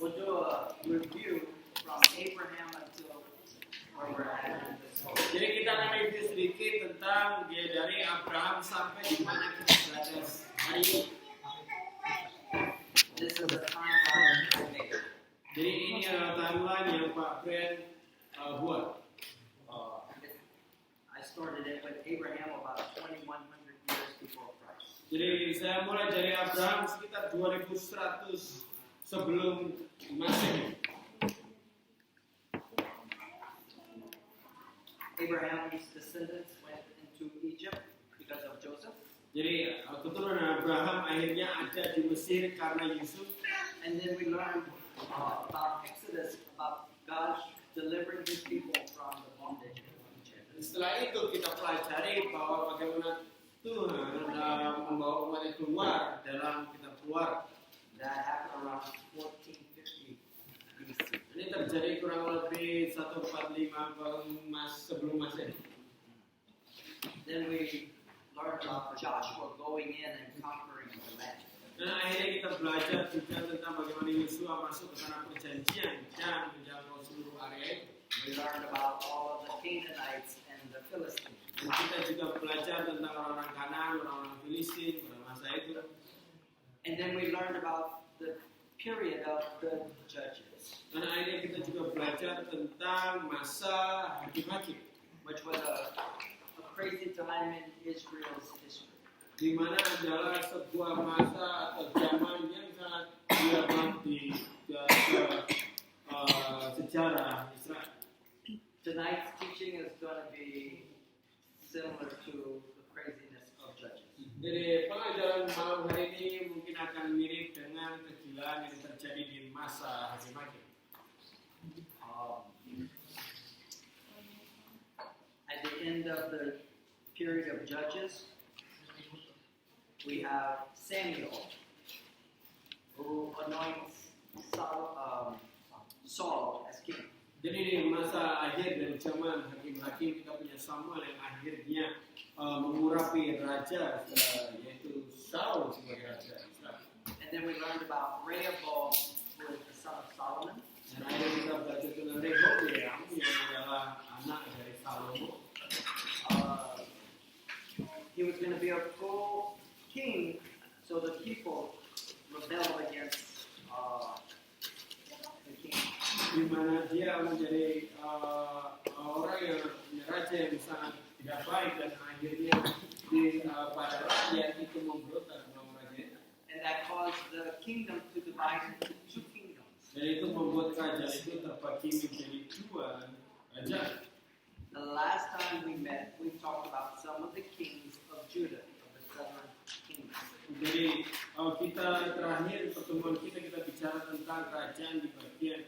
We'll do a review from Abraham until where we're at. Jadi kita akan review sedikit tentang dia dari Abraham sampai di mana kita berada hari ini. This is a timeline I made. Jadi ini adalah timeline yang Pak Brand buat. I started it with Abraham about 2,100 years before Christ. Jadi saya mulai dari Abraham sekitar 2100 sebelum Masehi. Abraham's descendants went into Egypt because of Joseph. Jadi keturunan Abraham akhirnya ada di Mesir karena Yusuf. And then we learned about Exodus, about God delivering His people from the bondage of Egypt. Setelah itu kita pelajari bahwa bagaimana Tuhan membawa umatnya keluar dalam kitab Keluaran. That happened around 1450 BC. Ini terjadi kurang lebih 145 sebelum Masehi. Then we learned about Joshua going in and conquering the land. Dan akhirnya kita belajar juga tentang bagaimana Yosua masuk ke tanah perjanjian dan menjangkau seluruh area itu. We learned about all of the Canaanites and the Philistines. Dan kita juga belajar tentang orang-orang Kanaan, orang-orang Filistin pada masa itu. And then we learned about the period of the judges, Dan akhirnya kita juga belajar tentang masa hakim-hakim, which was a crazy time in Israel's history. di mana adalah sebuah masa atau zaman yang sangat diamat di sejarah Israel. Tonight's teaching is going to be similar to the craziness of judges. Jadi pengajaran malam hari ini mungkin akan mirip dengan kegilaan yang terjadi di masa hakim-hakim. At the end of the period of judges, we have Samuel, who anoints Saul as king. Jadi di masa akhir dari zaman hakim-hakim kita punya Samuel yang akhirnya mengurapi raja yaitu Saul sebagai raja Israel. And then we learned about Rehoboam, who is the son of Solomon. Dan akhirnya kita belajar tentang Rehoboam yang adalah anak dari Salomo. He was going to be a full king, so the people rebelled against the king. Di mana dia menjadi orang yang raja yang sangat tidak baik dan akhirnya pada rakyat itu memberontak melawan raja. And that caused the kingdom to divide into two kingdoms. Dan itu membuat kerajaan itu terbagi menjadi dua kerajaan. The last time we met, we talked about some of the kings of Judah, of the southern kingdom. Jadi kita terakhir pertemuan kita bicara tentang kerajaan di bagian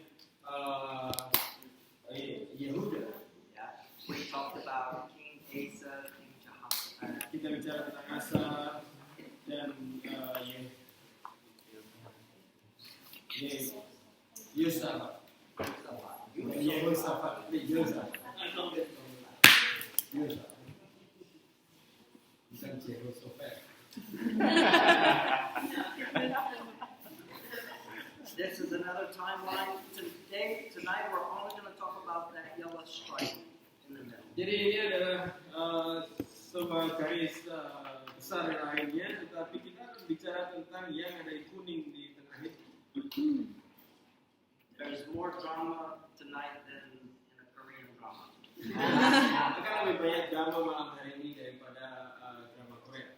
Yehuda. Yeah. We talked about King Asa, King Jehoshaphat. Kita bicara tentang Asa dan Yosafat. Bukan Jehoshaphat. This is another timeline. Tonight we're only going to talk about that yellow stripe in the middle. Jadi ini adalah sebuah garis besar lainnya, tetapi kita akan bicara tentang yang ada di kuning di tengah itu. There's more drama tonight than in a Korean drama. Akan lebih banyak drama malam hari ini daripada drama Korea.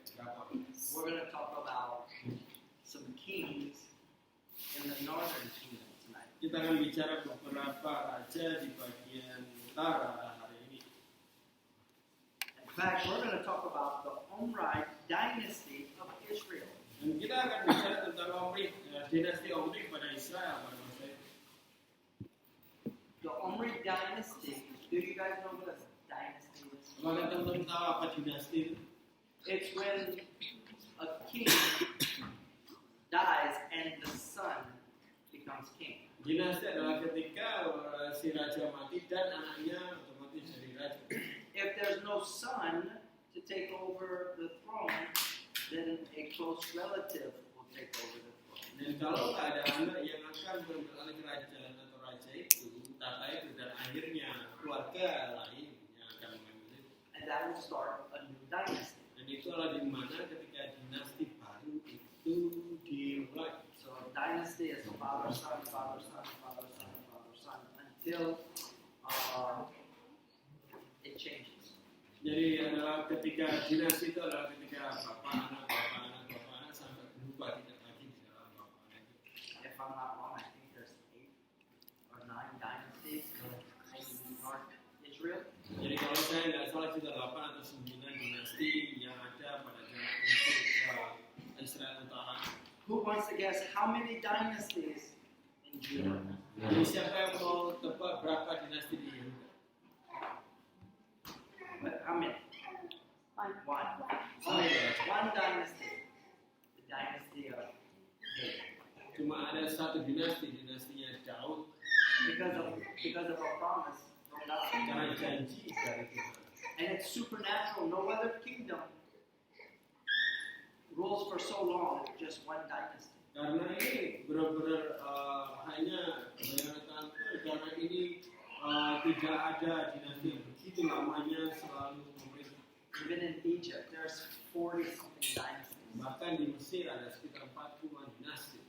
We're going to talk about some kings in the northern kingdom tonight. Kita akan bicara beberapa raja di bagian utara hari ini. In fact, we're going to talk about the Omride dynasty of Israel. Dan kita akan bicara tentang Omri, dinasti Omri pada Israel pada masa itu. The Omride dynasty, do you guys know what a dynasty is? Apakah teman-teman tahu apa dinasti itu? It's when a king dies and the son becomes king. Dinasti adalah ketika si raja mati dan anaknya otomatis jadi raja. If there's no son to take over the throne, then a close relative will take over the throne. Dan kalau tak ada anak yang akan beralih kerajaan atau raja itu, tata itu, dan akhirnya keluarga lain yang akan mengambil itu. And that will start a new dynasty. Dan itulah di mana ketika dinasti baru itu dimulai. So dynasty is father, son, father, son, father, son, father, son, until it changes. Jadi adalah ketika dinasti itu adalah ketika bapak anak sampai berubah tidak lagi di dalam bapak anak itu. If I'm not wrong, I think there's 8 or 9 dynasties in North Israel. Jadi kalau saya nggak salah juga 8 atau 9 dinasti yang ada pada zaman untuk Israel Utara. Who wants to guess how many dynasties in Judah? Jadi siapa yang mau tebak berapa dinasti di Yehuda? But how many? One. Only one dynasty. The dynasty of David. Cuma ada satu dinastinya Daud Because of a promise from God. karena janji dari Tuhan. And it's supernatural. No other kingdom rules for so long, just one dynasty. Karena ini benar-benar hanya bayangan karena ini tidak ada dinasti yang begitu lamanya selalu memerintah. Even in Egypt, there's 40 something dynasties. Bahkan di Mesir ada sekitar 40-an dinasti.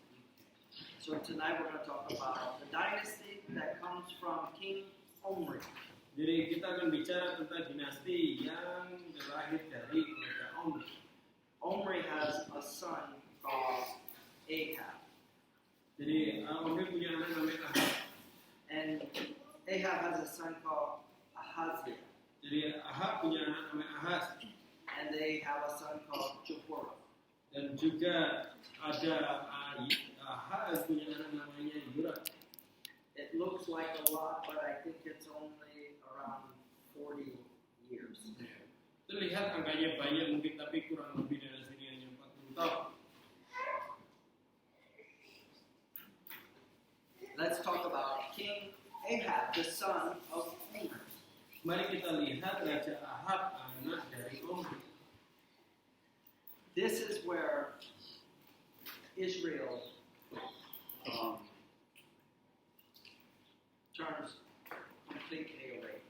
So tonight we're going to talk about the dynasty that comes from King Omri. Jadi kita akan bicara tentang dinasti yang lahir dari keluarga Omri. Omri has a son called Ahab. Jadi Omri punya anak namanya Ahab. And Ahab has a son called Ahaziah. Jadi Ahab punya anak namanya Ahaz. And they have a son called Jehoram. Dan juga ada Ahaz punya anak namanya Yoram. It looks like a lot, but I think it's only around 40 years. Terlihat angkanya banyak mungkin, tapi kurang lebih dari sini hanya 40 tahun. Let's talk about King Ahab, the son of Omri. Mari kita lihat Raja Ahab, anak dari Omri. This is where Israel turns completely away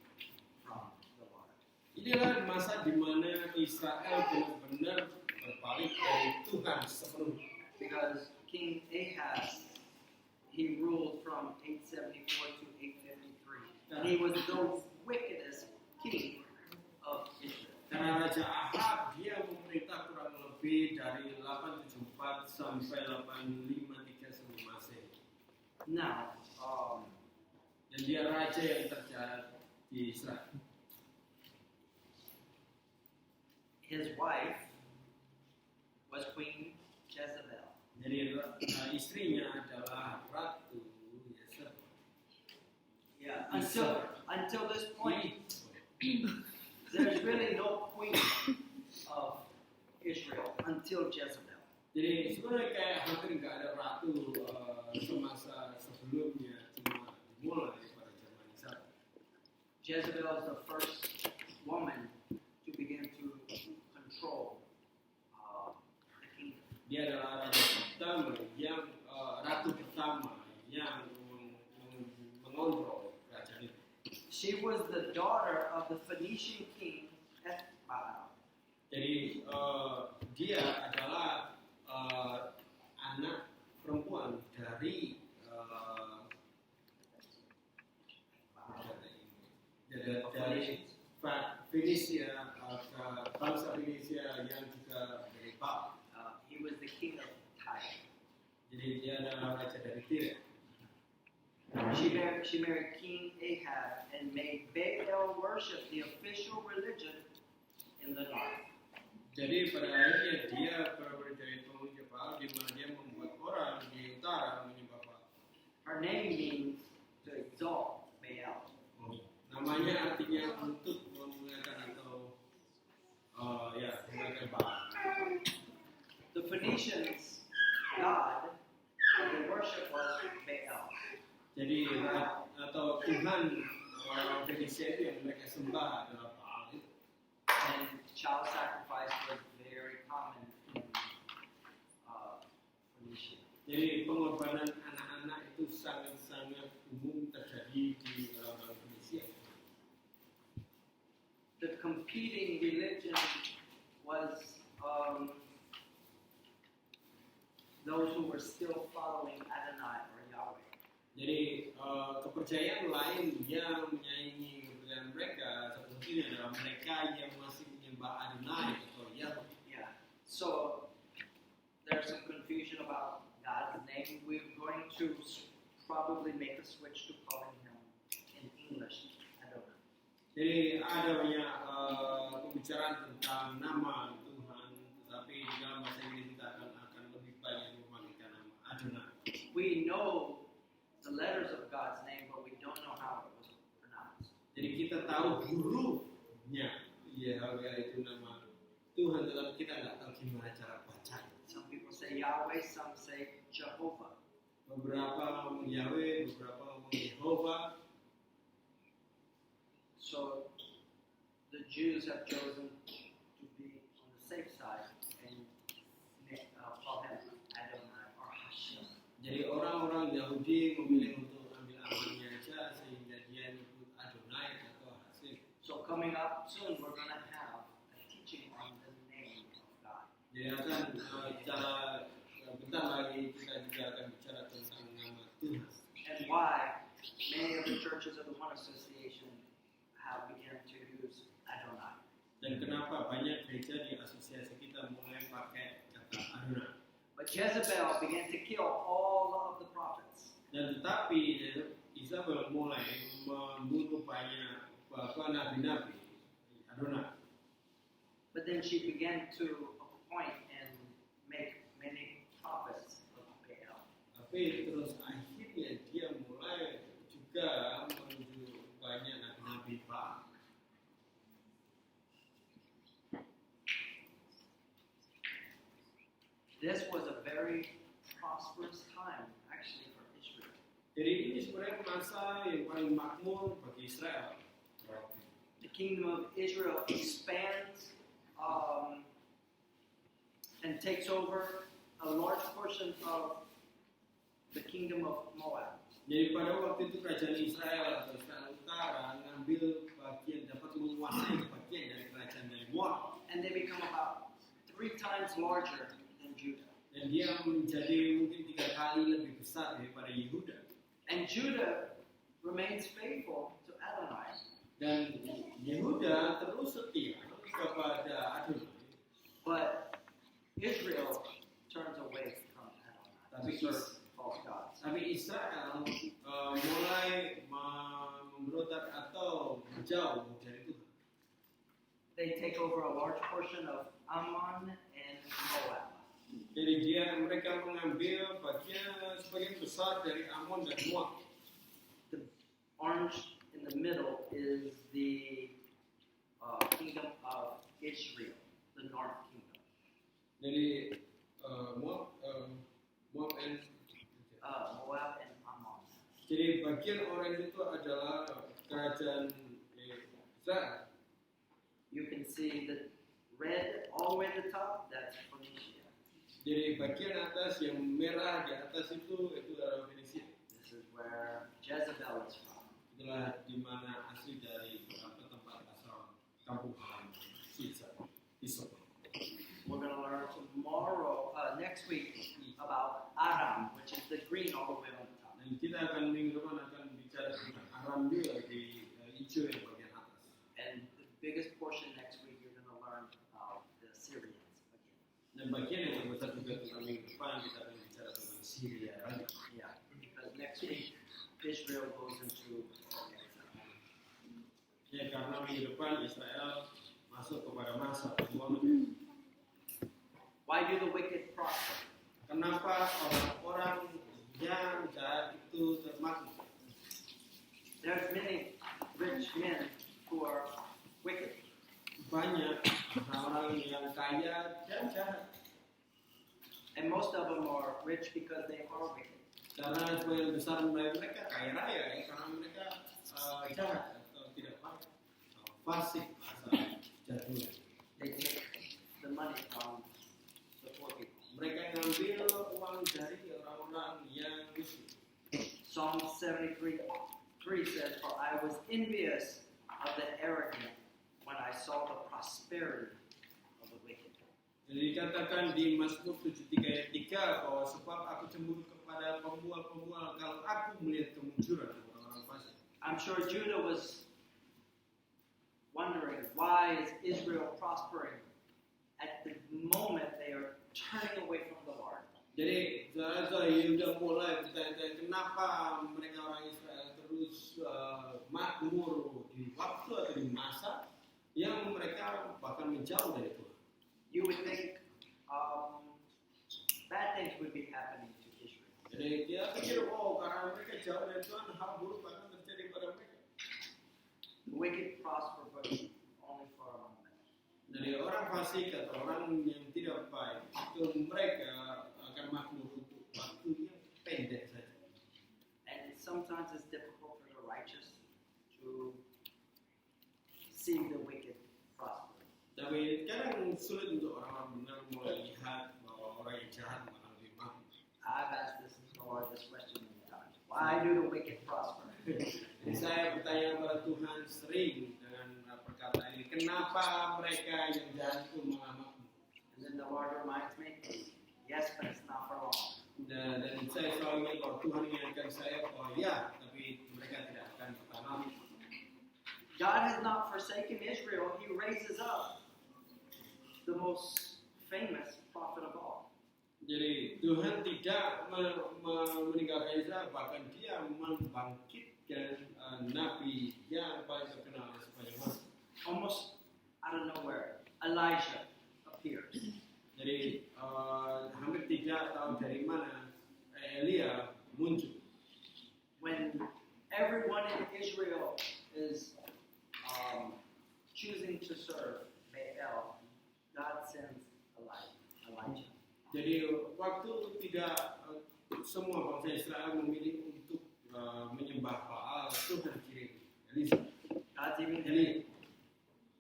from the Lord. Inilah masa di mana Israel benar-benar berbalik dari Tuhan sepenuhnya. Because King Ahab, he ruled from 874 to 853. And he was the wickedest king of Israel. Karena Raja Ahab dia memerintah kurang lebih dari 874 sampai 853 sebelum Masehi. Now, Dan dia raja yang terjahat di Israel. his wife was Queen Jezebel. Jadi istrinya adalah Ratu Yezebel. Yeah. Until this point, there's really no queen of Israel until Jezebel. Jadi sebenarnya kayak hampir nggak ada ratu semasa sebelumnya, cuma dimulai pada zaman Isa. Jezebel is the first woman to begin to control the kingdom. Dia adalah ratu pertama yang mengontrol kerajaan itu. She was the daughter of the Phoenician king Ethbaal. Jadi dia adalah anak perempuan dari Fenisia, bangsa Fenisia yang juga dari Baal. He was the king of Tyre. Jadi dia adalah raja dari Tyre. She married King Ahab and made Baal worship the official religion in the north. Jadi pada akhirnya dia menjadi penguja Baal, di mana dia membuat orang di utara menyembah Baal. Her name means to exalt Baal. Namanya artinya untuk memuliakan atau memuliakan Baal. The Phoenicians' god that they worship was Baal. Jadi atau Tuhan orang Fenisia itu yang mereka sembah adalah Baal. And child sacrifice was very common in Phoenicia. Jadi pengorbanan anak-anak competing religion was those who were still following Adonai or Yahweh. Jadi kepercayaan lain yang menyaingi kepercayaan mereka salah satunya adalah mereka yang masih menyembah Adonai atau Yahweh. Yeah. So there's some confusion about God's name. We're going to probably make a switch to calling him in English Adonai. Jadi ada banyak pembicaraan tentang nama Tuhan, tetapi di dalam bahasa Inggris kita akan lebih banyak memanggilkan nama Adonai. We know the letters of God's name, but we don't know how it was pronounced. Jadi kita tahu hurufnya, Yahweh itu nama Tuhan, tetapi kita nggak tahu gimana cara bacanya. Some people say Yahweh, some say Jehovah. Beberapa ngomong Yahweh, beberapa ngomong Yehovah. So the Jews have chosen to be on the safe side and call him Adonai or Hashem. Jadi orang-orang Yahudi memilih untuk ambil amannya aja sehingga dia menyebut Adonai atau Hashem. So coming up soon, we're going to have a teaching on the name of God. Jadi akan secara bentar lagi kita juga akan bicara tentang nama Tuhan. And why many of the churches of the One Association have begun to use Adonai. Dan kenapa banyak gereja di asosiasi kita mulai pakai kata Adonai. But Jezebel began to kill all of the prophets. Dan tetapi Isabel mulai membunuh banyak nabi-nabi Adonai. But then she began to appoint and make many prophets of Baal. Tapi terus akhirnya dia mulai juga menuju banyak nabi-nabi Baal. This was a very prosperous time, actually, for Israel. Jadi ini sebenarnya masa yang paling makmur bagi Israel. The kingdom of Israel expands and takes over a large portion of the kingdom of Moab. Jadi pada waktu itu kerajaan Israel atau Israel Utara mengambil bagian, dapat menguasai bagian dari kerajaan dari Moab. And they become about 3 times larger than Judah. Dan dia menjadi mungkin 3 kali lebih besar daripada Yehuda. And Judah remains faithful to Adonai. Dan Yehuda terus setia kepada Adonai. But Israel turns away from Adonai. Tapi Serve false gods. Tapi Israel mulai memberontak atau menjauh dari Tuhan. They take over a large portion of Ammon and Moab. Jadi mereka mengambil sebagian besar dari Ammon dan Moab. The orange in the middle is the kingdom of Israel, the north kingdom. Jadi Moab and Moab and Ammon. jadi bagian orange itu adalah kerajaan Israel. You can see the red all the way at the top, that's Phoenicia. Jadi bagian atas yang merah di atas itu adalah Fenisia. This is where Jezebel is from. Itulah di mana asli dari tempat asal kampung halaman Isop. We're going to learn tomorrow, next week, about Aram, which is the green all the way on the top. Dan kita akan minggu depan akan bicara tentang Aram juga di hijau yang bagian atas. And the biggest portion next week, you're going to learn about the Syrians again. Dan bagian yang terbesar juga tentang minggu depan kita akan bicara tentang Syria lagi. Yeah, because next week, Israel goes into exile. Ya karena minggu depan Israel masuk kepada masa perjuangan. Why do the wicked prosper? Kenapa orang-orang yang jahat itu termakmur? There's many rich men who are wicked. Banyak orang yang kaya dan jahat. And most of them are rich because they are wicked. Karena sebagian besar mereka kaya raya karena mereka jahat atau tidak baik, fasik asal jatuhnya. They take the money from the poor people. Mereka ngambil uang dari orang-orang yang miskin. Psalm 73:3 says, "For I was envious of the arrogant when I saw the prosperity of the wicked. Jadi dikatakan di Mazmur 73 ayat 3 bahwa sebab aku cemburu kepada pembual-pembual kalau aku melihat kemunculan orang-orang fasik. I'm sure Judah was wondering, why is Israel prospering at the moment they are turning away from the Lord? Jadi saudara Yehuda mulai bertanya-tanya kenapa mereka orang Israel terus makmur di waktu atau di masa yang mereka bahkan menjauh dari Tuhan. You would think bad things would be happening to Israel. Jadi dia pikir, oh karena mereka jauh dari Tuhan, hal buruk akan terjadi pada mereka. The wicked prosper, but only for a moment. Jadi orang fasik atau orang yang tidak baik itu mereka akan makmur untuk waktu yang pendek saja. And sometimes it's difficult for the righteous to see the wicked prosper. Tapi kadang sulit untuk orang benar melihat bahwa orang yang jahat malah lebih makmur. I've asked this Lord this question many times. Why do the wicked prosper? Jadi saya bertanya kepada Tuhan sering dengan perkataan ini, kenapa mereka yang jahat itu malah makmur? And then the Lord reminds me, yes, but it's not for long. Dan saya selalu ingat bahwa Tuhan mengingatkan saya bahwa ya, tapi mereka tidak akan bertahan. God has not forsaken Israel. He raises up the most famous prophet of all. Jadi Tuhan tidak meninggalkan Israel, bahkan Dia membangkitkan nabi yang paling terkenal sepanjang masa. Almost out of nowhere, Elijah appears. Jadi hampir tidak tahu dari mana Elia muncul. When everyone in Israel is choosing to serve Baal, God sends Elijah. Jadi waktu tidak semua bangsa Israel memilih untuk menyembah Baal, Tuhan kirim Elisa.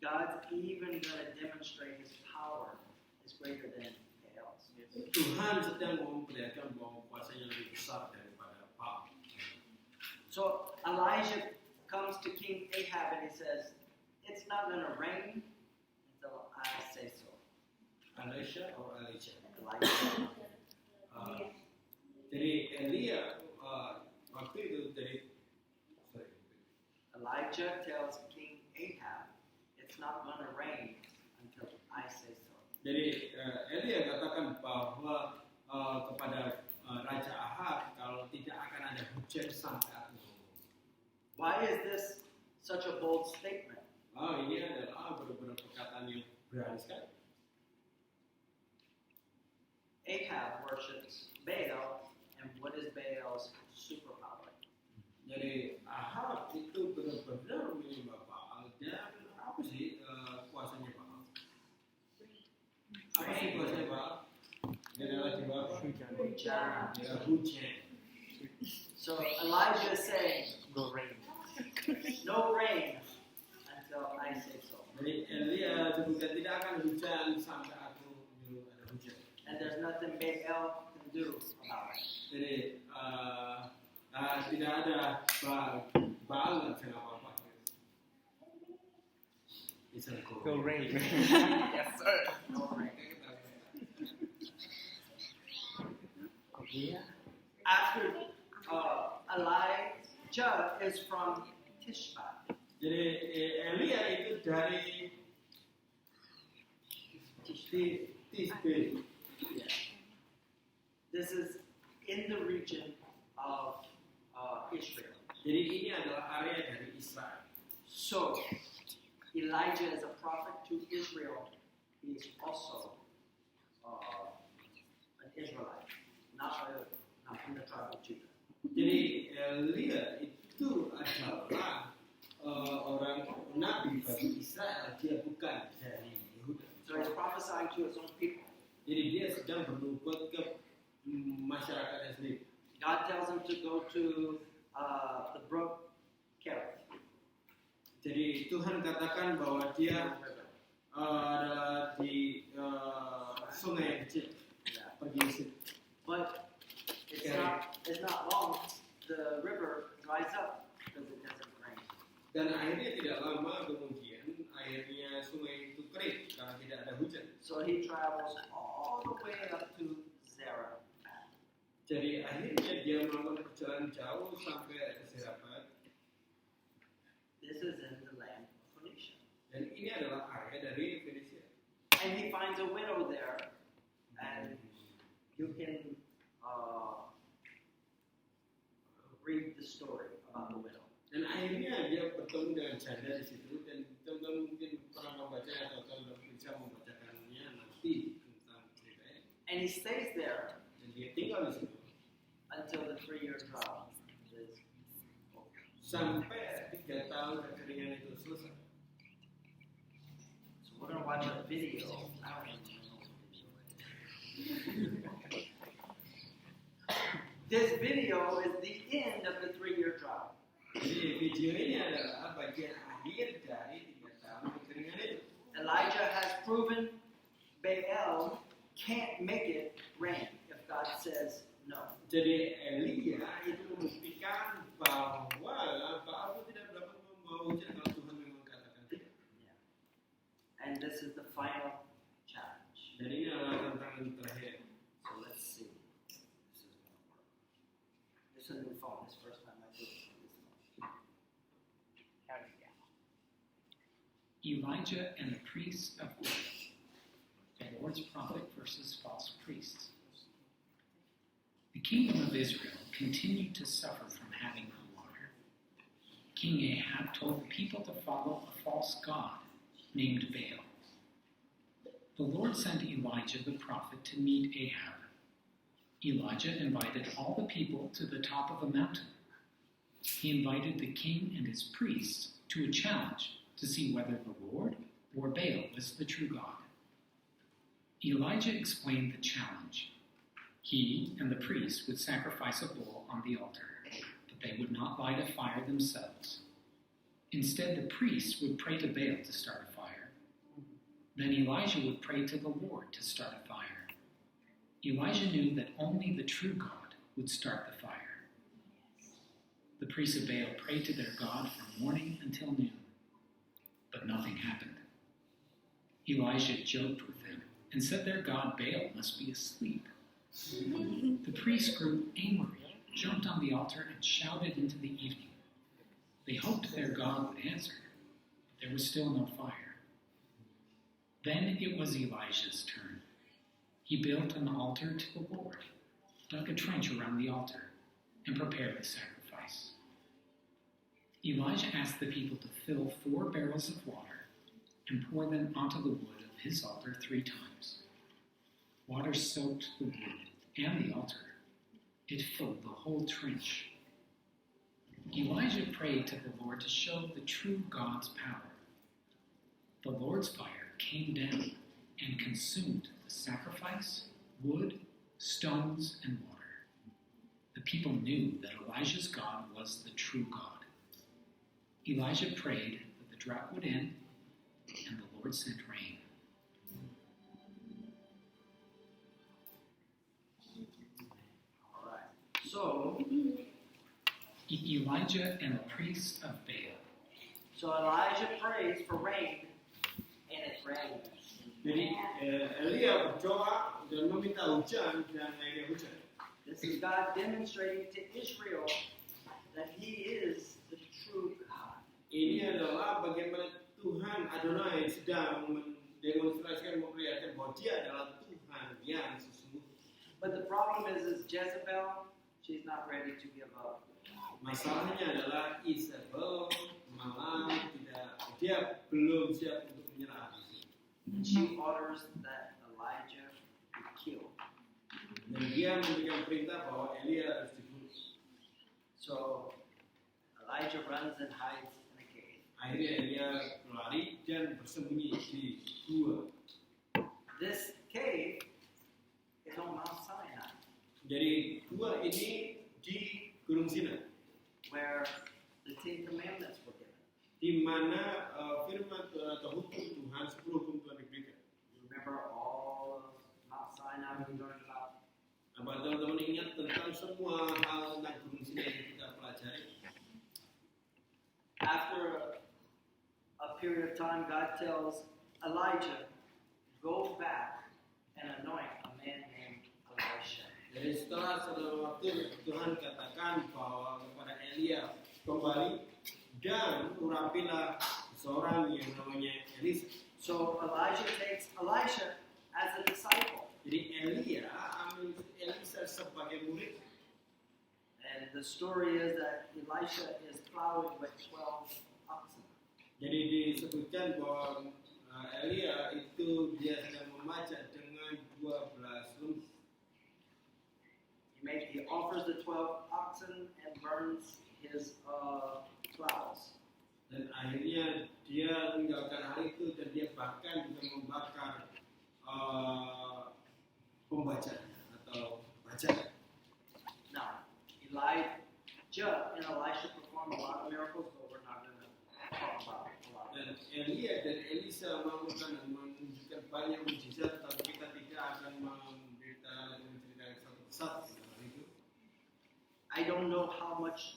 God's even going to demonstrate His power is greater than Baal's. Tuhan sedang memperlihatkan bahwa kuasanya lebih besar daripada Baal. So Elijah comes to King Ahab and he says, "It's not going to rain until I say so." Elijah or Elijah? Elijah. Jadi Elia waktu itu Elijah tells King Ahab, "It's not going to rain until I say so." Jadi Elia katakan bahwa kepada Raja Ahab kalau tidak akan ada hujan sampai aku ngomong. Why is this such a bold statement? Ini adalah benar-benar perkataan yang berani sekali. Ahab worships Baal, and what is Baal's superpower? Jadi Ahab itu benar-benar menyembah Baal dan apa sih kuasanya Baal? Apa sih kuasanya Baal? Dia adalah jiwa hujan. So Elijah is saying, No rain. "No rain until I say so." Jadi Elia sebutkan tidak akan hujan sampai aku menyuruh ada hujan. And there's nothing Baal can do about it. Jadi tidak ada Baal nggak bisa apa-apa. It's a cool. No rain. Yes, sir. No rain. Yeah. After Elijah is from Tishba. Jadi Elia itu dari Tisbe. This is in the region of Israel. Jadi ini adalah area dari Israel. So Elijah is a prophet to Israel. He is also an Israelite, not in the tribe of Judah. Jadi Elia itu adalah orang nabi bagi Israel, dia bukan dari Yehuda. So he's prophesying to his own people. Jadi dia sedang bernubuat ke masyarakatnya sendiri. God tells him to go to the brook Kerith. Jadi Tuhan katakan bahwa dia adalah di sungai yang kecil. Yeah. Pergi ke situ. But it's not long. The river dries up because it doesn't rain. Dan akhirnya tidak lama kemudian airnya sungai So he travels all the way up to Zarephath. Jadi akhirnya dia melakukan perjalanan jauh sampai ke Zarephath. This is in the land of Phoenicia. Dan ini adalah area dari Fenisia. And he finds a widow there. And you can read the story about the widow. Dan akhirnya dia bertemu dengan janda di situ, dan teman-teman mungkin pernah membaca atau kalau bisa membacakannya nanti tentang ceritanya. And he stays there Dan dia tinggal di situ until the 3-year drought is over. sampai 3 tahun kekeringan itu selesai. So we're going to watch a video. I don't even know what video it is. This video is the end of the 3-year drought. Jadi video ini adalah bagian akhir dari 3 tahun kekeringan itu. Elijah has proven Baal can't make it rain if God says no. Jadi Elia itu membuktikan bahwa Baal tidak dapat membawa hujan kalau Tuhan memang katakan tidak. And this is the final challenge. Dan ini adalah tantangan terakhir. So let's see. This is going to work. This is a new phone. This is the first time I do it on this phone. Elijah and the priests of Baal, the Lord's prophet versus false priests. The kingdom of Israel continued to suffer from having no water. King Ahab told the people to follow a false god named Baal. The Lord sent Elijah the prophet to meet Ahab. Elijah invited all the people to the top of a mountain. He invited the king and his priests to a challenge to see whether the Lord or Baal was the true God. Elijah explained the challenge. He and the priests would sacrifice a bull on the altar, but they would not light a fire themselves. Instead, the priests would pray to Baal to start a fire. Then Elijah would pray to the Lord to start a fire. Elijah knew that only the true God would start the fire. The priests of Baal prayed to their God from morning until noon, but nothing happened. Elijah joked with them and said their god Baal must be asleep. The priests grew angry, jumped on the altar, and shouted into the evening. They hoped their God would answer, but there was still no fire. Then it was Elijah's turn. He built an altar to the Lord, dug a trench around the altar, and prepared the sacrifice. Elijah asked the people to fill 4 barrels of water and pour them onto the wood of his altar 3 times. Water soaked the wood and the altar. It filled the whole trench. Elijah prayed to the Lord to show the true God's power. The Lord's fire came down and consumed the sacrifice, wood, stones, and water. The people knew that Elijah's God was the true God. Elijah prayed that the drought would end, and the Lord sent rain. All right. So Elijah and the priests of Baal. So Elijah prays for rain, and it rains. Jadi Elia berdoa dan meminta hujan dan akhirnya hujan. This is God demonstrating to Israel that He is the true God. Ini adalah bagaimana Tuhan Adonai sedang mendemonstrasikan, memperlihatkan bahwa Dia adalah Tuhan yang sesungguhnya. But the problem is Jezebel, she's not ready to give up. Masalahnya adalah Isabel malah dia belum siap untuk menyerah. And she orders that Elijah be killed. Dan dia memberikan perintah bahwa Elia harus dibunuh. So Elijah runs and hides in a cave. Akhirnya Elia lari dan bersembunyi di gua. This cave is on Mount Sinai, Jadi gua ini di Gunung Sinai, where the 10 Commandments were given. di mana firman atau hukum Tuhan, 10 hukum Tuhan diberikan. You remember all of Mount Sinai we learned about? Apa teman-teman ingat tentang semua hal tentang Gunung Sinai yang kita pelajari? After a period of time, God tells Elijah, go back and anoint a man named Elisha. Jadi setelah saudara waktu Tuhan katakan bahwa kepada Elia kembali dan urapilah seorang yang namanya Elisa. So Elijah takes Elisha as a disciple. Jadi Elia ambil Elisa sebagai murid. And the story is that Elisha is plowing with 12 oxen. Jadi disebutkan bahwa Elia itu dia sedang memajak dengan 12 lembu. He offers the 12 oxen and burns his plows. Dan akhirnya dia meninggalkan hal itu dan dia bahkan juga membakar pembacanya atau bacaan. Now, Elijah and Elisha perform a lot of miracles, but we're not going to talk about a lot of Dan them. Elia dan Elisa melakukan dan menunjukkan banyak mujizat, tapi kita tidak akan menceritakan satu persatu hal itu. I don't know how much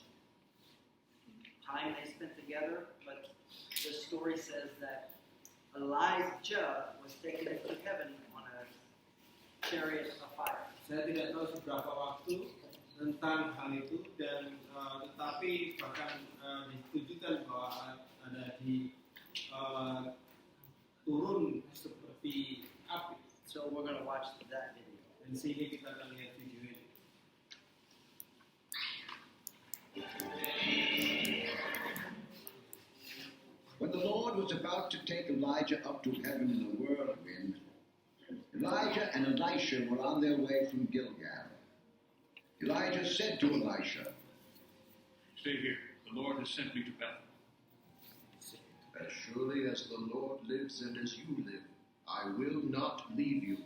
time they spent together, but the story says that Elijah was taken into heaven on a chariot of fire. Saya tidak tahu seberapa waktu tentang hal itu dan tetapi bahkan ditujukan bahwa ada di turun seperti api. So we're going to watch that video. Dan sehingga kita akan lihat video ini. When the Lord was about to take Elijah up to heaven in a whirlwind, Elijah and Elisha were on their way from Gilgal. Elijah said to Elisha, "Stay here. The Lord has sent me to Bethel." "As surely as the Lord lives and as you live, I will not leave you."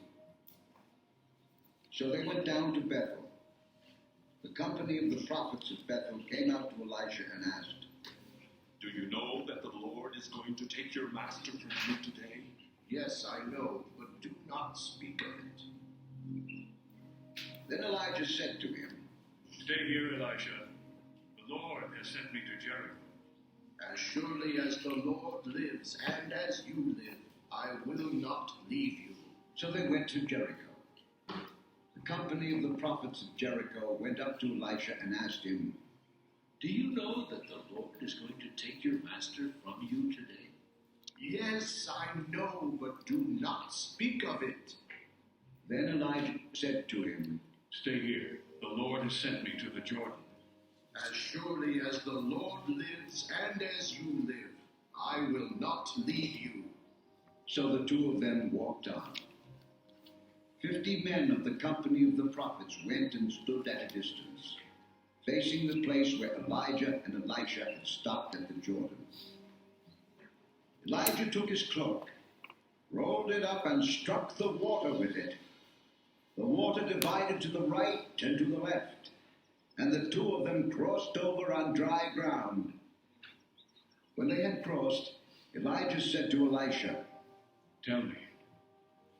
So they went down to Bethel. The company of the prophets of Bethel came out to Elisha and asked, "Do you know that the Lord is going to take your master from you today?" "Yes, I know, but do not speak of it." Then Elijah said to him, "Stay here, Elisha. The Lord has sent me to Jericho." "As surely as the Lord lives and as you live, I will not leave you." So they went to Jericho. The company of the prophets of Jericho went up to Elisha and asked him, "Do you know that the Lord is going to take your master from you today?" "Yes, I know, but do not speak of it." Then Elijah said to him, "Stay here. The Lord has sent me to the Jordan." "As surely as the Lord lives and as you live, I will not leave you." So the two of them walked on. 50 men of the company of the prophets went and stood at a distance, facing the place where Elijah and Elisha had stopped at the Jordan. Elijah took his cloak, rolled it up, and struck the water with it. The water divided to the right and to the left, and the two of them crossed over on dry ground. When they had crossed, Elijah said to Elisha, "Tell me,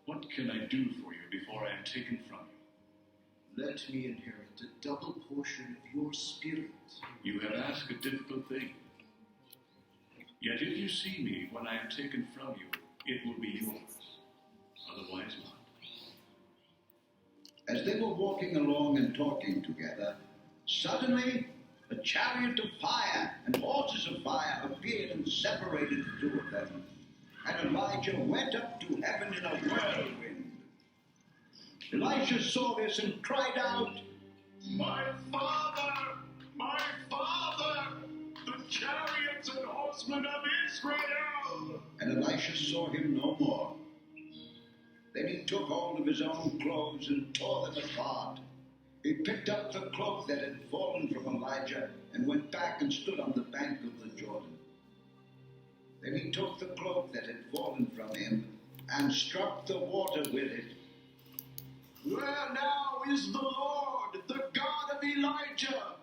what can I do for you before I am taken from you?" "Let me inherit a double portion of your spirit." You have asked a difficult thing. Yet if you see me when I am taken from you, it will be yours. Otherwise not. As they were walking along and talking together, suddenly a chariot of fire and horses of fire appeared and separated the two of them. And Elijah went up to heaven in a whirlwind. Elisha saw this and cried out, My father! My father! The chariots and horsemen of Israel! And Elisha saw him no more. Then he took hold of his own clothes and tore them apart. He picked up the cloak that had fallen from Elijah and went back and stood on the bank of the Jordan. Then he took the cloak that had fallen from him and struck the water with it. Where now is the Lord, the God of Elijah?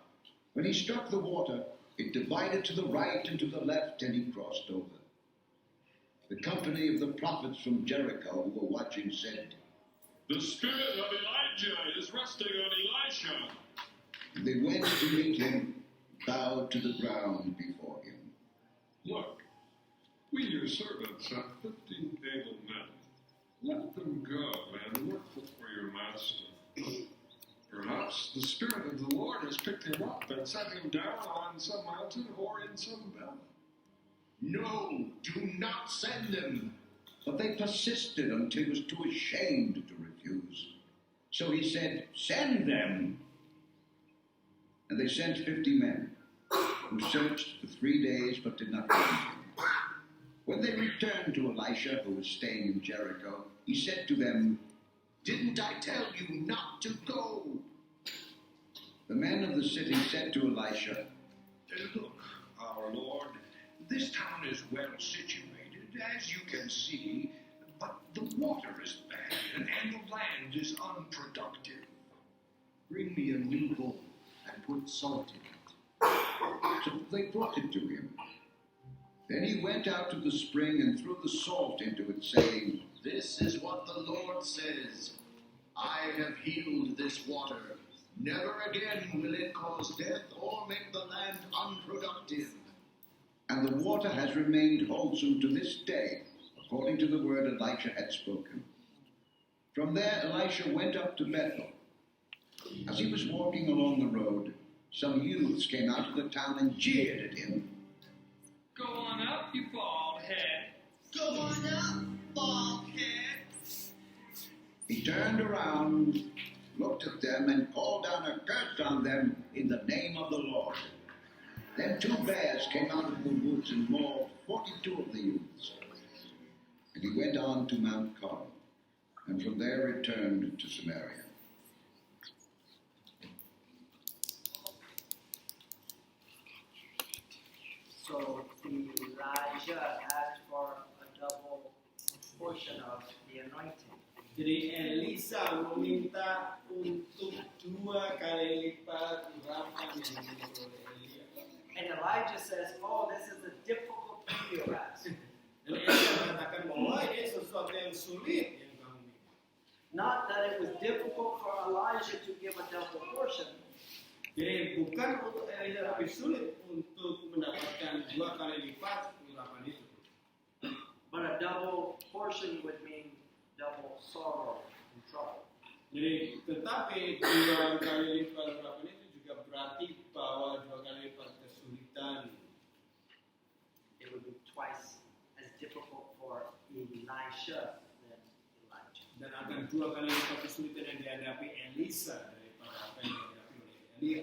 When he struck the water, it divided to the right and to the left, and he crossed over. The company of the prophets from Jericho who were watching said, The spirit of Elijah is resting on Elisha. They went to meet him, bowed to the ground before him. Look, we your servants have 15 able men. Let them go and work for your master. Perhaps the Spirit of the Lord has picked him up and set him down on some mountain or in some valley. No, do not send them. But they persisted until he was too ashamed to refuse. So he said, Send them. And they sent 50 men, who searched for 3 days but did not find him. When they returned to Elisha, who was staying in Jericho, he said to them, Didn't I tell you not to go? The men of the city said to Elisha, Look, our Lord, this town is well situated, as you can see, but the water is bad and the land is unproductive. Bring me a new bowl and put salt in it. So they brought it to him. Then he went out to the spring and threw the salt into it, saying, This is what the Lord says. I have healed this water. Never again will it cause death or make the land unproductive. And the water has remained wholesome to this day, according to the word Elisha had spoken. From there Elisha went up to Bethel. As he was walking along the road, some youths came out of the town and jeered at him. Go on up, you bald head. Go on up, bald head. He turned around, looked at them, and called down a curse on them in the name of the Lord. Then 2 bears came out of the woods and mauled 42 of the youths. And he went on to Mount Carmel, and from there returned to Samaria. So Elijah asked for a double portion of the anointing. Jadi Elisa meminta untuk 2 kali lipat urapan yang dimiliki oleh Elia. And Elijah says, oh, this is a difficult thing you ask. Dan Elisa mengatakan bahwa ini sesuatu yang sulit yang kamu minta. Not that it was difficult for Elijah to give a double portion, Jadi bukan untuk Elisa lebih sulit untuk mendapatkan 2 kali lipat urapan itu. but a double portion would mean double sorrow and trouble. Jadi tetapi 2 kali lipat urapan itu juga berarti bahwa 2 kali lipat kesulitan. It would be twice as difficult for Elisha than Elijah. Dan akan 2 kali lipat kesulitan yang dihadapi Elisa daripada apa yang dihadapi oleh Elia.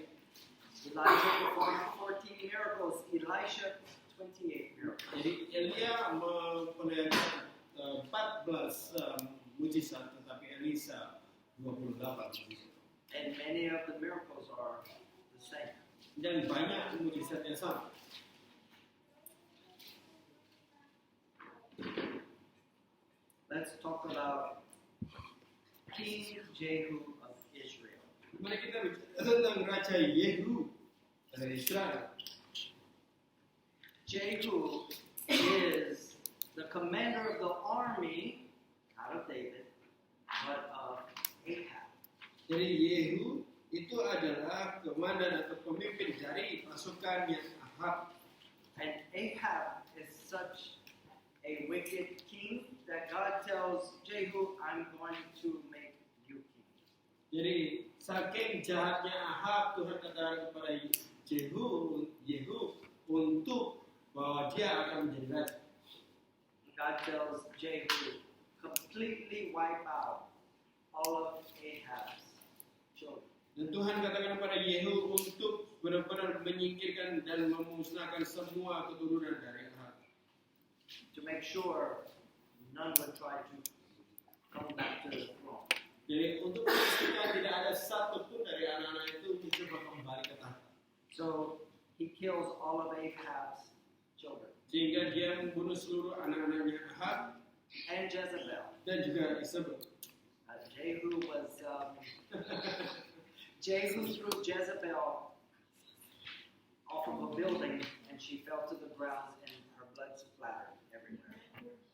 Elijah performed 14 miracles, Elisha 28 miracles. Jadi Elia memperlihatkan 14 mujizat, tetapi Elisa 28 mujizat. And many of the miracles are the same. Dan banyak mujizat yang sama. Let's talk about King Jehu of Israel. Mari kita bicara tentang Raja Yehu dari Israel. Jehu is the commander of the army, not of David, but of Ahab. Jadi Yehu itu adalah komandan atau pemimpin dari pasukannya Ahab. And Ahab is such a wicked king that God tells Jehu, I'm going to make you king. Jadi saking jahatnya Ahab, Tuhan katakan kepada Yehu untuk bahwa dia akan menjadi raja. God tells Jehu, completely wipe out all of Ahab's children. Dan Tuhan katakan kepada Yehu untuk benar-benar menyingkirkan dan memusnahkan semua keturunan dari Ahab. To make sure none would try to come back to the throne. Jadi untuk memastikan tidak ada satu pun dari anak-anak itu mencoba kembali ke tahta. So he kills all of Ahab's children. Sehingga dia membunuh seluruh anak-anaknya Ahab And Jezebel. dan juga Isabel. Jehu was Jehu threw Jezebel off of a building and she fell to the ground and her blood splattered everywhere.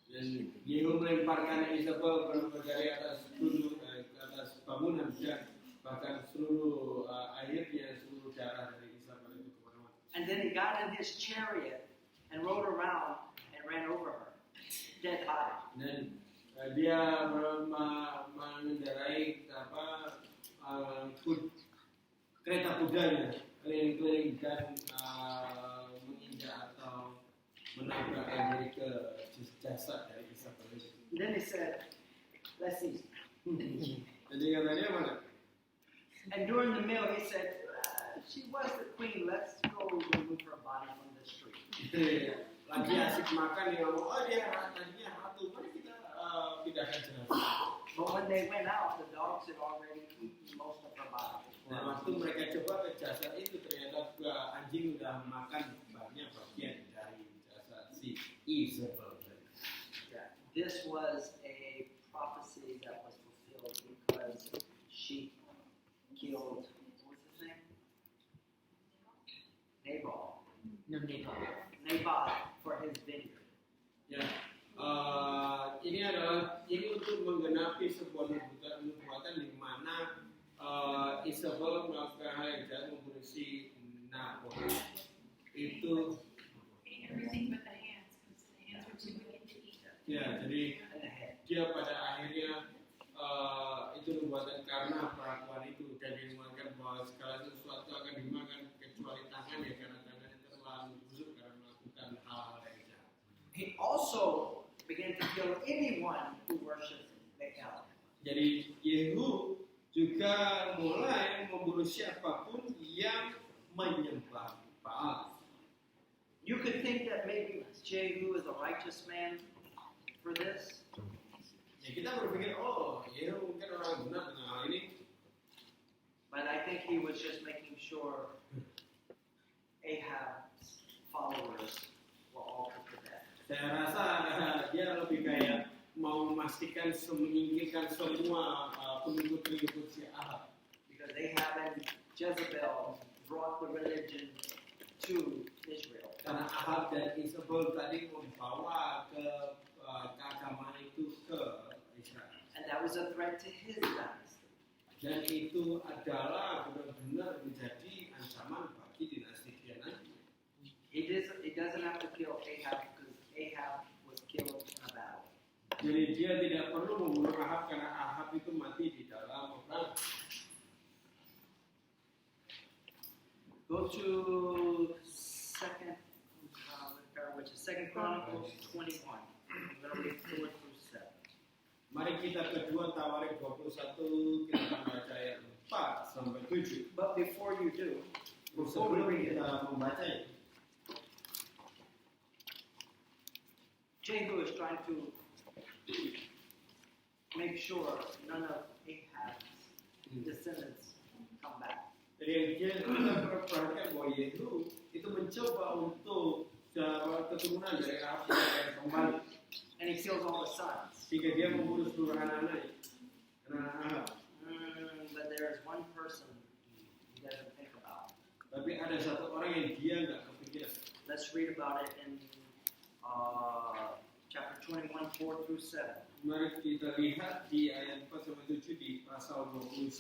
Dan Yehu melemparkan Isabel dari atas bangunan dan bahkan seluruh airnya, seluruh darah dari Isabel itu kemana-mana. And then he got in his chariot and rode around and ran over her, dead body. Dan dia mengendarai kereta kudanya keliling-keliling dan menginjak atau menabrakkan diri ke jasad dari Isabel. Then he said, let's see. Jadi katanya mana? And during the meal, he said, she was the queen. Let's go remove her body from the street. Lagi asik makan dia ngomong, oh dia tadinya ratu, mari kita pindahkan jenazah. But when they went out, the dogs had already eaten most of her body. Nah, waktu mereka coba ke jasad itu ternyata anjing udah makan banyak bagian dari jasad si Isabel. Yeah. This was a prophecy that was fulfilled because she killed, what was his name? Naboth for his vineyard. Ya, ini untuk menggenapi sebuah nubuatan di mana Isabel melakukan hal yang jahat membunuh si Naboth. Itu Everything but the hands, because the hands were too wicked to eat. ya, jadi dia pada akhirnya itu nubuatan karena perlakuan itu dan dimakan bahwa segala sesuatu akan dimakan kecuali tangannya karena tangannya terlalu busuk karena melakukan hal-hal yang jahat. He also began to kill anyone who worshipped Baal. Jadi Yehu juga mulai membunuh siapapun yang menyembah Baal. You could think that maybe Jehu is a righteous man for this, Ya kita berpikir, oh Yehu mungkin orang benar dengan hal ini. but I think he was just making sure Ahab's followers were all put to death. Saya rasa dia lebih kayak mau memastikan menyingkirkan semua pengikut-pengikut si Ahab. Because Ahab and Jezebel brought the religion to Israel. Karena Ahab dan Isabel tadi membawa keagamaan itu ke Israel. And that was a threat to his dynasty. Dan itu adalah benar-benar menjadi ancaman bagi dinasti dia nanti. He doesn't have to kill Ahab because Ahab was killed in a battle. Jadi dia tidak perlu membunuh Ahab karena Ahab itu mati di dalam perang. Go to which is Second Chronicles 21. I'm going to read 4 through 7. Mari kita kedua Tawarik 21 kita akan baca ayat 4 sampai 7. But before you do, Sebelum kita membacanya, Jehu is trying to make sure none of Ahab's descendants come back. jadi yang dia kita perhatikan bahwa Yehu itu mencoba untuk keturunan dari Ahab yang kembali. And he kills all the sons. Jika dia membunuh seluruh anak-anaknya, anak Ahab. But there is one person he doesn't think about. Tapi ada satu orang yang dia nggak kepikiran. Let's read about it in chapter 21, 4 through 7. Mari kita lihat di ayat 4 sampai 7 di pasal 21.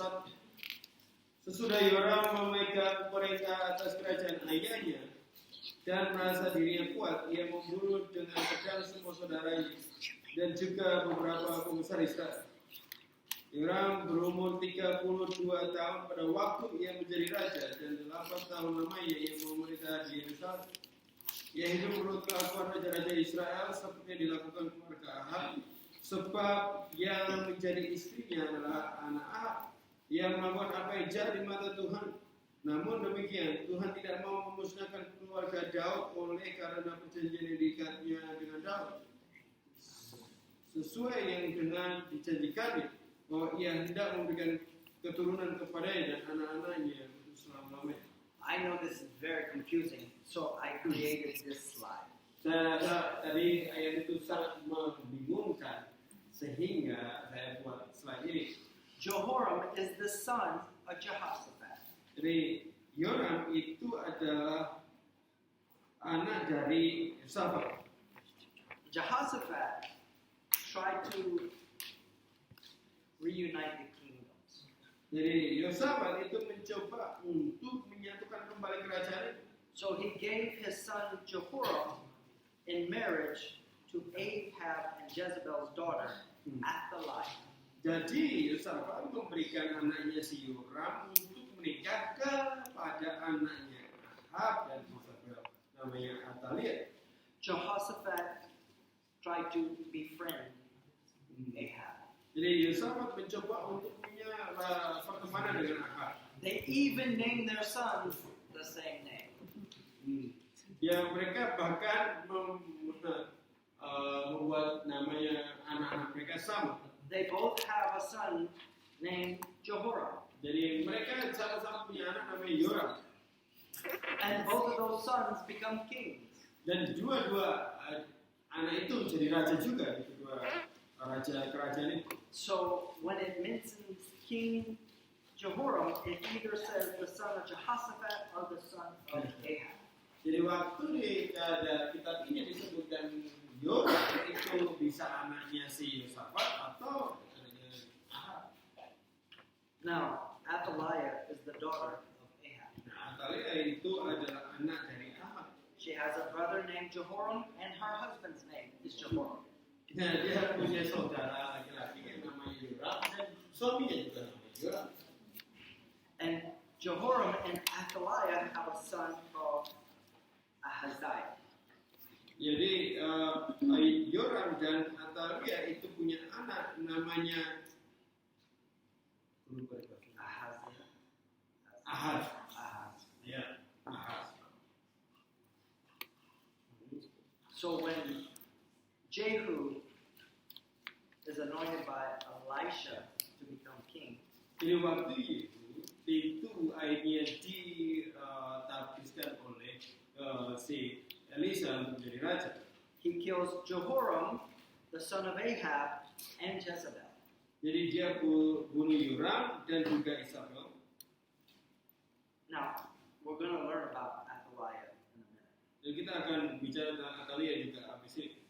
Sesudah Yoram memegang perintah atas kerajaan ayahnya dan merasa dirinya kuat, ia membunuh dengan pedang semua saudaranya dan juga beberapa pembesar Israel. Yoram berumur 32 tahun pada waktu ia menjadi raja dan 8 tahun lamanya ia memerintah di Yerusalem. Ia hidup menurut kelakuan raja-raja Israel seperti yang dilakukan keluarga Ahab, sebab yang menjadi istrinya adalah anak Ahab. Ia melakukan apa yang jahat di mata Tuhan. Namun demikian, Tuhan tidak mau memusnahkan keluarga Daud oleh karena perjanjian yang diikatnya dengan Daud. Sesuai yang dengan dijanjikannya, bahwa ia hendak memberikan keturunan kepadanya dan anak-anaknya untuk selama-lamanya. I know this is very confusing, so I created this slide. Saya rasa tadi ayat itu sangat membingungkan, sehingga saya buat slide ini. Jehoram is the son of Jehoshaphat. Jadi Yoram itu adalah anak dari Yosafat. Jehoshaphat tried to reunite the kingdoms. Jadi Yosafat itu mencoba untuk menyatukan kembali kerajaan. So he gave his son Jehoram in marriage to Ahab and Jezebel's daughter, Athaliah. Jadi Yosafat memberikan anaknya si Yoram untuk menikah kepada anaknya Ahab dan Jezebel, namanya Atalia. Jehoshaphat tried to befriend Ahab. Jadi Yosafat mencoba untuk punya pertemanan dengan Ahab. They even named their sons the same name. Ya, mereka bahkan membuat namanya anak-anak mereka sama. They both have a son named Jehoram. Jadi mereka sama-sama punya anak namanya Yoram. And both of those sons become kings. Dan dua-dua anak itu jadi raja juga di kedua raja kerajaan itu. So when it mentions King Jehoram, it either says the son of Jehoshaphat or the son of Ahab. Jadi waktu di kitab ini disebutkan Yoram itu bisa anaknya si Yosafat atau anaknya Ahab. Now, Athaliah is the daughter of Ahab. Nah, Atalia itu adalah anak dari Ahab. She has a brother named Jehoram, and her husband's name is Jehoram. Nah, dia punya saudara laki-laki yang namanya Yoram dan suaminya juga namanya Yoram. And Jehoram and Athaliah have a son called Ahaziah. Jadi Yoram dan Atalia itu punya anak namanya Ahaz. Ya, Ahaz. So when Jehu is anointed by Elisha to become king, Jadi waktu itu akhirnya ditabiskan oleh si Elisa untuk menjadi raja. he kills Jehoram, the son of Ahab, and Jezebel. Jadi dia bunuh Yoram dan juga Isabel. Now, we're going to learn about Athaliah in a minute. Dan kita akan bicara tentang Atalia juga habis ini.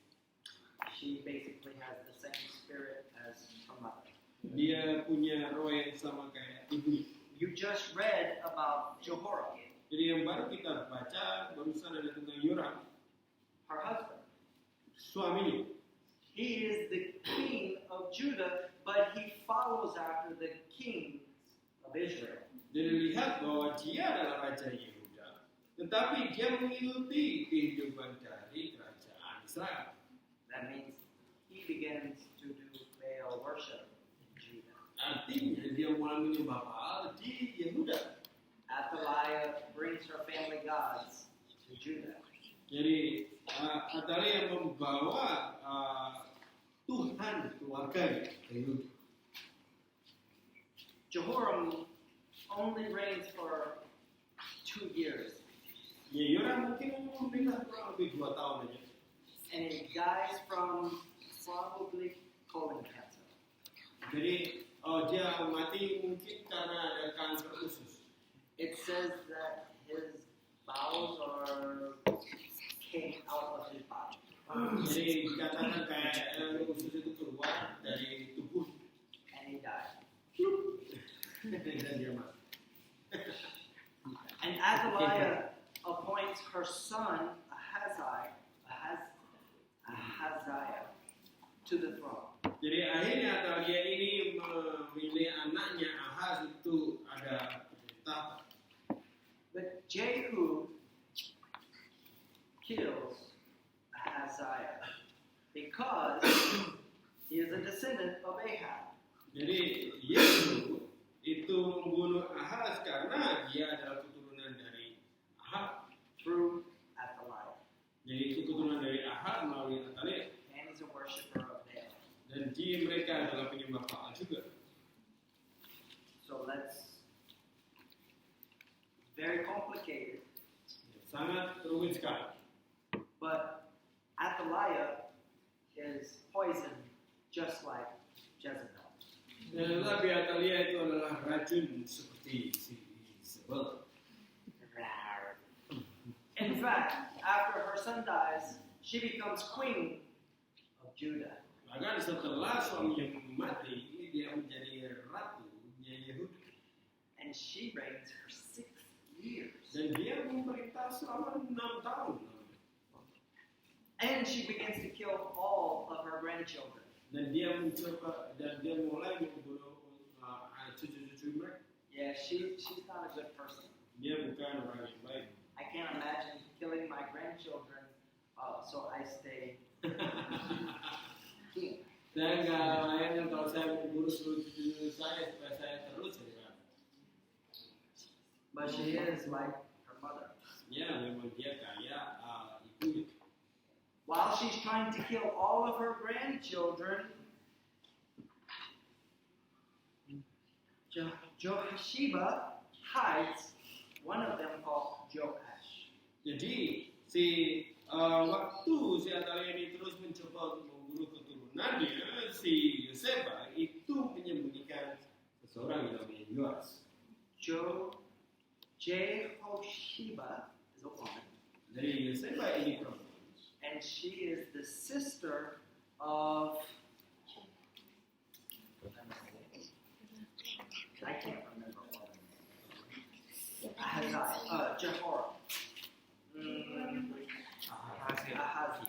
She basically has the same spirit as her mother. Dia punya roh yang sama kayak ibunya. You just read about Jehoram, Jadi yang baru kita baca barusan ada tentang Yoram, her husband. suaminya. He is the king of Judah, but he follows after the kings of Israel. Jadi lihat bahwa dia adalah raja Yehuda, tetapi dia mengikuti kehidupan dari kerajaan Israel. That means he begins to do Baal worship in Judah. Artinya dia mulai menyembah Baal di Yehuda. Athaliah brings her family gods to Judah. Jadi Atalia membawa Tuhan keluarganya ke Yehuda. Jehoram only reigns for 2 years, Ya Yoram mungkin memerintah kurang lebih 2 tahun aja. and he dies from probably colon cancer. Jadi dia mati mungkin karena ada kanker usus. It says that his bowels are came out of his body. Jadi dikatakan kayak usus itu keluar dari tubuh And he died. dan dia mati. And Athaliah appoints her son Ahaziah to the throne. Jadi akhirnya Atalia ini memilih anaknya Ahaz itu ada tahta. But Jehu kills Ahaziah because he is a descendant of Ahab. Jadi Yehu itu membunuh Ahaz karena dia adalah keturunan dari Ahab. Through Athaliah. Jadi itu keturunan dari Ahab melalui Atalia. And he's a worshiper of Baal. Dan mereka adalah penyembah Baal juga. So that's very complicated. Sangat rumit sekali. But Athaliah is poisoned just like Jezebel. Dan tetapi Atalia itu adalah racun seperti si Isabel. In fact, after her son dies, she becomes queen of Judah. Bahkan setelah suaminya mati, dia menjadi ratunya Yehuda. And she reigns for 6 years. Dan dia memerintah selama 6 tahun. And she begins to kill all of her grandchildren. Dan dia mulai membunuh cucu-cucu mereka. Yeah, she's not a good person. Dia bukan orang yang baik. I can't imagine killing my grandchildren, so I stay here. Saya nggak bayangkan kalau saya membunuh seluruh cucu saya supaya saya terus jadi raja. But she is like her mother. Ya, memang dia kayak ibunya. While she's trying to kill all of her grandchildren, Jehosheba hides one of them called Joash. Jadi waktu si Atalia ini terus mencoba untuk membunuh keturunannya, si Yoseba itu menyembunyikan seseorang yang namanya Yoas. Jehosheba is a woman, Jadi Yoseba ini perempuan. and she is the sister of. I can't remember all of them. Jehoram. Ahaziah.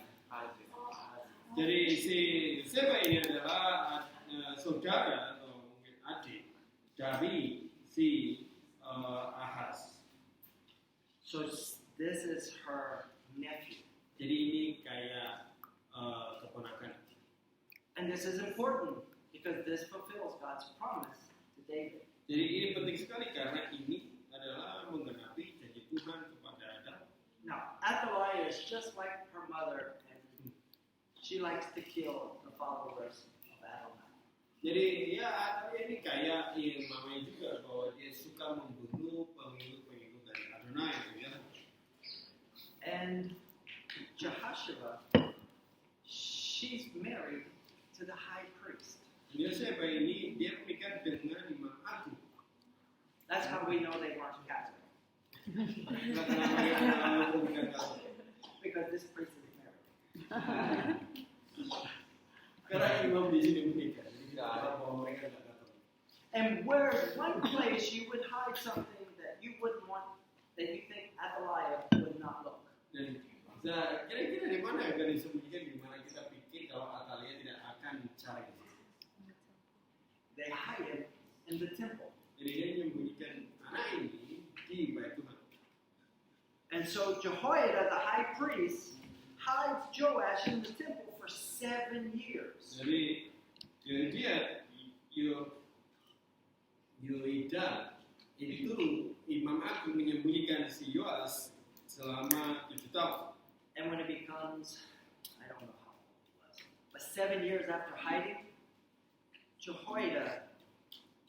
Jadi si Yoseba ini adalah saudara atau mungkin adik dari si Ahaz. So this is her nephew. Jadi ini kayak keponakan. And this is important because this fulfills God's promise to David. Jadi ini penting sekali karena ini adalah menggenapi janji Tuhan kepada Adam. Now, Athaliah is just like her mother, and she likes to kill the followers of Adonai. Jadi ya Atalia ini kayak mamanya juga bahwa dia suka membunuh pengikut-pengikut dari Adonai. Ya. And Jehosheba, she's married to the high priest. Yoseba ini dia menikah dengan imam agung. That's how we know they weren't Catholic, Kenapa dia bukan Katolik? because this priest is married. Karena imam di sini menikah, jadi kita tahu bahwa mereka tidak Katolik. And where's one place you would hide something that you wouldn't want, that you think Athaliah would not look? Dan kira-kira di mana akan disembunyikan, di mana kita pikir kalau Atalia tidak akan cari. They hide it in the temple. Jadi dia menyembunyikan anak ini di bait Tuhan. And so Jehoiada, the high priest, hides Joash in the temple for 7 years. Jadi dia Yoiada itu imam agung menyembunyikan si Yoas selama 7 tahun. And when it becomes, I don't know how old it was, but 7 years after hiding, Jehoiada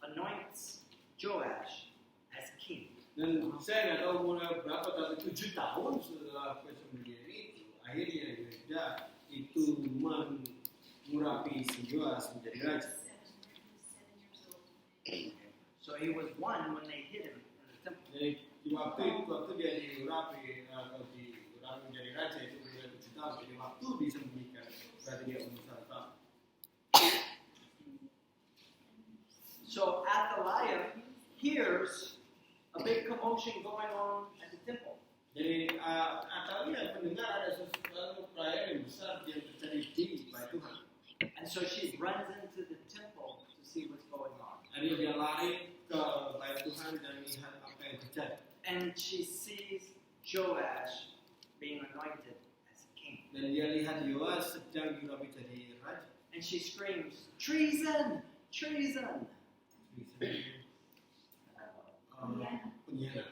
anoints Joash as king. Dan saya nggak tahu mulai berapa, tapi 7 tahun setelah persembunyian itu, akhirnya Yoiada itu mengurapi si Yoas menjadi raja. 7 years old. So he was one when they hid him in the temple. Jadi waktu dia diurapi atau diurapi menjadi raja itu berbeda 7 tahun. Jadi waktu disembunyikan berarti dia umur 1 tahun. So Athaliah hears a big commotion going on at the temple. Jadi Atalia mendengar ada sesuatu perayaan yang besar yang terjadi di bait Tuhan. And so she runs into the temple to see what's going on. Jadi dia lari ke bait Tuhan dan melihat apa yang terjadi. And she sees Joash being anointed as king. Dan dia lihat Yoas sedang diurapi jadi raja. And she screams, "Treason! Treason!" Pengkhianat.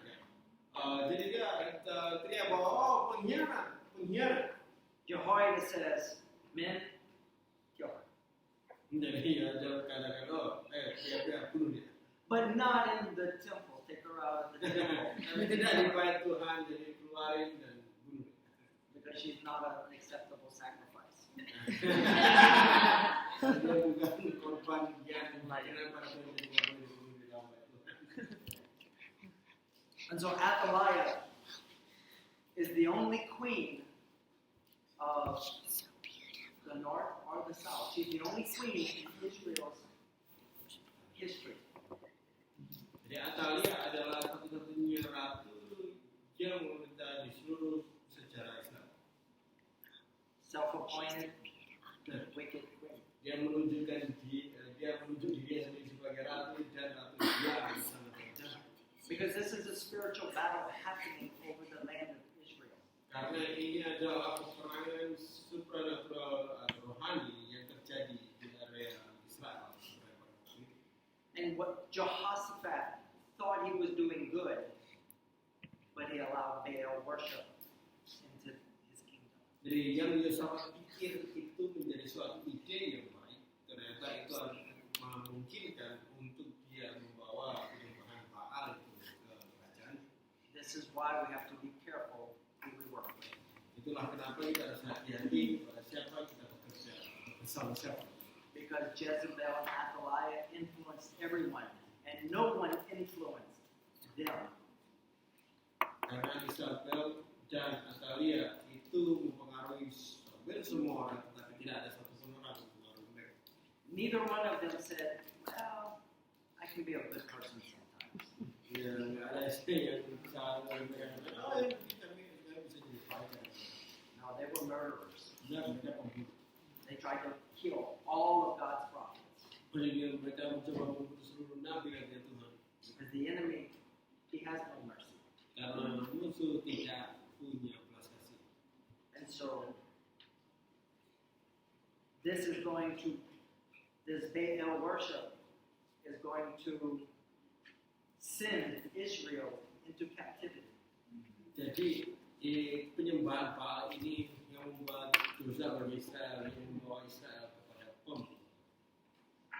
Jadi dia teriak bahwa pengkhianat. Jehoiada says, "Men, kill her." Jadi dia katakan, dia bunuh dia. But not in the temple. Take her out of the temple. Tapi tidak di bait Tuhan, jadi keluarin dan bunuh. Because she's not an acceptable sacrifice. Dia bukan korban yang layanan pada Tuhan yang boleh dibunuh di dalam bait Tuhan. And so Athaliah is the only queen of the north or the south. She's the only queen in Israel's history. Jadi Atalia adalah satu-satunya ratu yang memerintah di seluruh sejarah Islam. Self-appointed, wicked queen. Dia menunjuk dirinya sebagai ratu dan ratu dia bersama raja. Because this is a spiritual battle happening over the land of Israel. Karena ini adalah peperangan supranatural atau rohani yang terjadi di area Israel. And what Jehoshaphat thought he was doing good, but he allowed Baal worship into his kingdom. Jadi yang Yosafat pikir itu menjadi suatu ide yang baik, ternyata itu memungkinkan untuk dia membawa penyembahan Baal itu ke kerajaan. This is why we have to be careful who we work with. Itulah kenapa kita harus hati-hati pada siapa kita bekerja bersama siapa. Because Jezebel and Athaliah influenced everyone, and no one influenced them. Karena Isabel dan Atalia itu mempengaruhi semua orang, tetapi tidak ada satu pun orang yang mempengaruhi mereka. Neither one of them said, well, I can be a good person sometimes. Ya, nggak ada yang bisa mereka oh ya kita bisa jadi baik. No, they were murderers. Ya, mereka pembunuh. They tried to kill all of God's prophets. Kemudian mereka mencoba membunuh seluruh nabi dan Tuhan. Because the enemy, he has no mercy. Karena musuh tidak punya belas kasih. And so, this Baal worship is going to send Israel into captivity. Jadi penyembahan Baal ini yang membuat dosa bagi Israel, yang membawa Israel kepada pembunuh.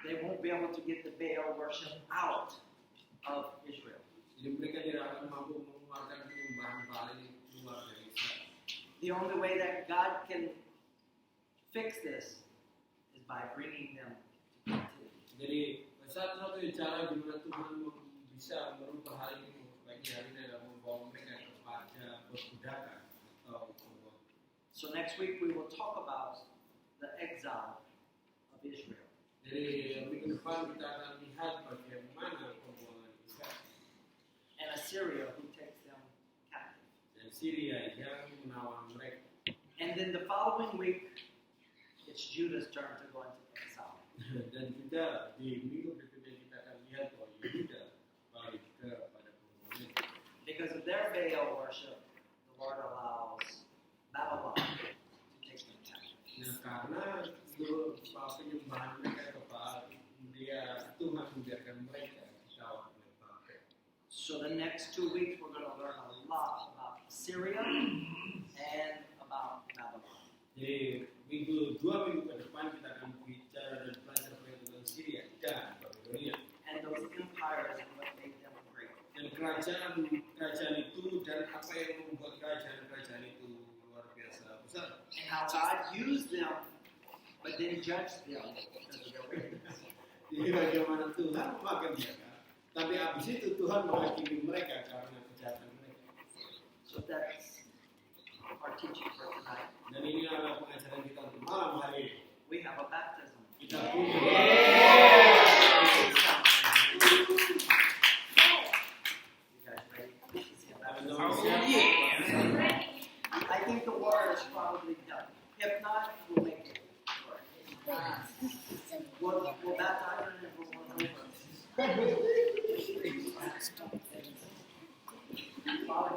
They won't be able to get the Baal worship out of Israel. Jadi mereka tidak akan mampu mengeluarkan penyembahan Baal ini keluar dari Israel. The only way that God can fix this is by bringing them to captivity. Jadi satu-satunya cara gimana Tuhan bisa merubah hal ini bagi hari ini adalah membawa mereka kepada perbudakan atau pembunuhan. So next week we will talk about the exile of Israel. Jadi minggu depan kita akan lihat bagaimana pembuangan Israel And Assyria who takes them captive. dan Syria yang menawan mereka. And then the following week, it's Judah's turn to go into exile. Dan juga di minggu berikutnya kita akan lihat bahwa Yehuda balik kepada pembuangan. Because of their Baal worship, the Lord allows Babylon to take them captive. Nah, karena seluruh penyembahan mereka kepada Tuhan membiarkan mereka ditawan oleh Babel. So the next 2 weeks, we're going to learn a lot about Syria and about Babylon. Jadi dua minggu ke depan kita akan bicara dan belajar tentang Syria dan Babilonia. And those empires and what made them great. Dan kerajaan itu dan apa yang membuat kerajaan itu luar biasa besar. And how God used them, but then judged them because of their wickedness. Jadi bagaimana Tuhan memakai mereka, tapi habis itu Tuhan menghakimi mereka karena kejahatan mereka. So that's our teaching for tonight. Dan ini adalah pengajaran kita untuk malam hari ini. We have a baptism. Kita punya You guys ready to see a baptism? Oh, I think the water is probably done. If not, we'll make it work. We'll baptize and we'll over. Father